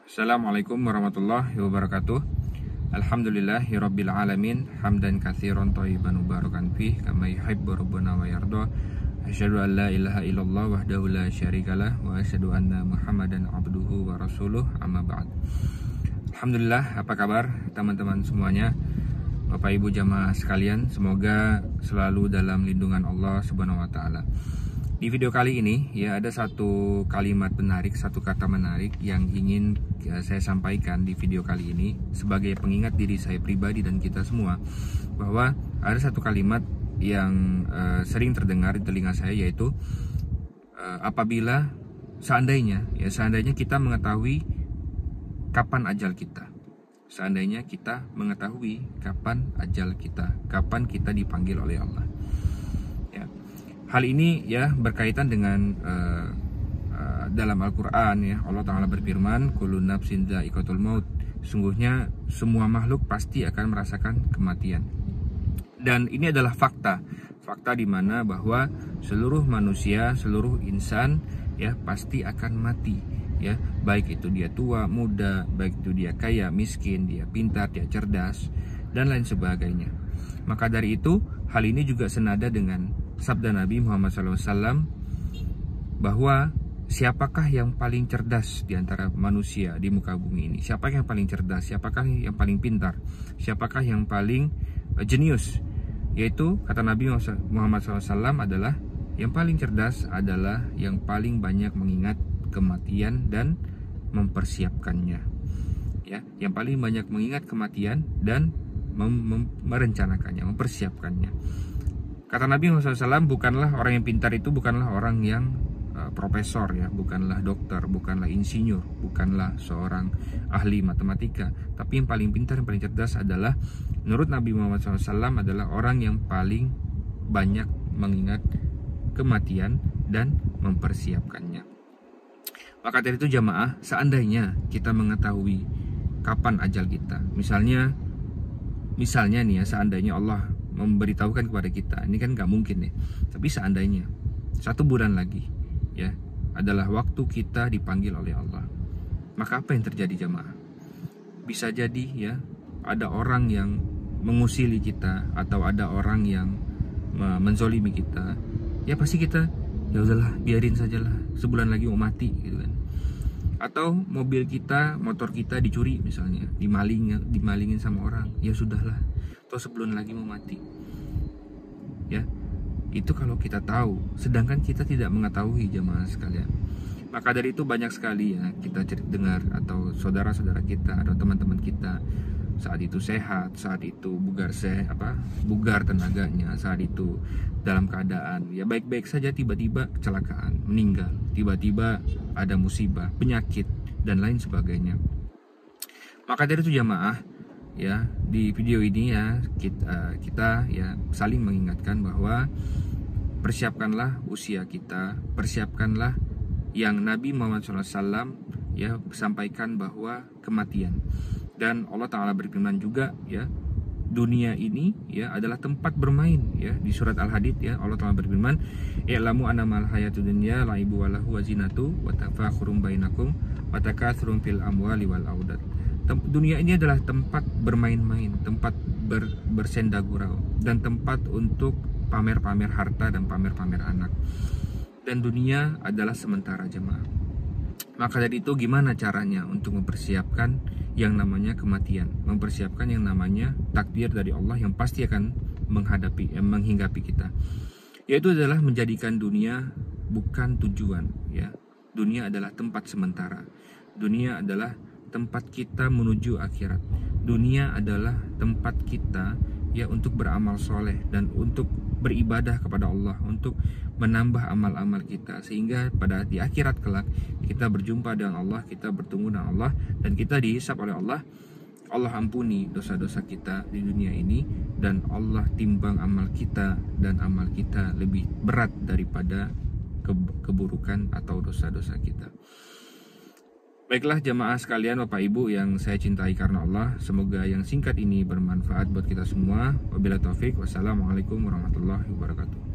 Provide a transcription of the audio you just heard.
Assalamualaikum warahmatullahi wabarakatuh. Alhamdulillahirabbil alamin, hamdan katsiran thayyiban mubarakan fih kama yuhibbu rabbuna wa yarda. Asyhadu an la ilaha illallah wahdahu la syarikalah wa asyhadu anna Muhammadan abduhu wa rasuluh, amma ba'd. Alhamdulillah, apa kabar teman-teman semuanya? Bapak Ibu jamaah sekalian, semoga selalu dalam lindungan Allah Subhanahu wa taala. Di video kali ini ya ada satu kalimat menarik, satu kata menarik yang ingin saya sampaikan di video kali ini sebagai pengingat diri saya pribadi dan kita semua, bahwa ada satu kalimat yang sering terdengar di telinga saya, yaitu apabila seandainya kita mengetahui kapan ajal kita. Seandainya kita mengetahui kapan ajal kita, kapan kita dipanggil oleh Allah. Ya. Hal ini ya berkaitan dengan dalam Al-Quran ya, Allah Ta'ala berfirman, kullu nafsin dha'iqatul maut, sungguhnya semua makhluk pasti akan merasakan kematian. Dan ini adalah fakta di mana bahwa seluruh manusia, seluruh insan ya pasti akan mati ya, baik itu dia tua, muda, baik itu dia kaya, miskin, dia pintar, dia cerdas, dan lain sebagainya. Maka dari itu, hal ini juga senada dengan sabda Nabi Muhammad SAW bahwa siapakah yang paling cerdas di antara manusia di muka bumi ini? Siapakah yang paling cerdas? Siapakah yang paling pintar? Siapakah yang paling jenius? Yaitu kata Nabi Muhammad SAW adalah yang paling cerdas adalah yang paling banyak mengingat kematian dan mempersiapkannya. Ya, yang paling banyak mengingat kematian dan merencanakannya, mempersiapkannya. Kata Nabi Muhammad SAW, bukanlah orang yang pintar itu bukanlah orang yang profesor ya, bukanlah dokter, bukanlah insinyur, bukanlah seorang ahli matematika, tapi yang paling pintar, yang paling cerdas adalah menurut Nabi Muhammad SAW adalah orang yang paling banyak mengingat kematian dan mempersiapkannya. Maka dari itu jamaah, seandainya kita mengetahui kapan ajal kita, misalnya nih ya, seandainya Allah memberitahukan kepada kita, ini kan nggak mungkin nih, tapi seandainya 1 bulan lagi ya adalah waktu kita dipanggil oleh Allah, maka apa yang terjadi jamaah? Bisa jadi ya ada orang yang mengusili kita, atau ada orang yang menzolimi kita, ya pasti kita ya udahlah, biarin sajalah, sebulan lagi mau mati gitu kan. Atau mobil kita, motor kita dicuri misalnya, dimalingin sama orang, ya sudahlah, atau sebulan lagi mau mati. Ya, itu kalau kita tahu, sedangkan kita tidak mengetahui jamaah sekalian. Maka dari itu banyak sekali ya kita dengar, atau saudara-saudara kita atau teman-teman kita saat itu sehat, saat itu bugar tenaganya, saat itu dalam keadaan ya baik-baik saja, tiba-tiba kecelakaan, meninggal, tiba-tiba ada musibah, penyakit dan lain sebagainya. Maka dari itu jamaah ya, di video ini ya kita ya saling mengingatkan bahwa persiapkanlah usia kita, persiapkanlah yang Nabi Muhammad SAW ya sampaikan bahwa kematian. Dan Allah Ta'ala berfirman juga ya, dunia ini ya adalah tempat bermain ya. Di surat Al-Hadid ya, Allah Ta'ala berfirman, i'lamu annamal hayatud dunya laibu wa lahu wa zinatu wa tafakhurum bainakum wa takatsrum fil amwali wal aulad. Dunia ini adalah tempat bermain-main, tempat bersenda gurau, dan tempat untuk pamer-pamer harta dan pamer-pamer anak. Dan dunia adalah sementara jemaah. Maka dari itu gimana caranya untuk mempersiapkan yang namanya kematian, mempersiapkan yang namanya takdir dari Allah yang pasti akan menghinggapi kita. Yaitu adalah menjadikan dunia bukan tujuan ya. Dunia adalah tempat sementara. Dunia adalah tempat kita menuju akhirat. Dunia adalah tempat kita ya untuk beramal soleh dan untuk beribadah kepada Allah, untuk menambah amal-amal kita, sehingga pada di akhirat kelak kita berjumpa dengan Allah, kita bertemu dengan Allah, dan kita dihisab oleh Allah. Allah ampuni dosa-dosa kita di dunia ini, dan Allah timbang amal kita, dan amal kita lebih berat daripada keburukan atau dosa-dosa kita. Baiklah jamaah sekalian, Bapak Ibu yang saya cintai karena Allah, semoga yang singkat ini bermanfaat buat kita semua. Wabillahi taufik, wassalamualaikum warahmatullahi wabarakatuh.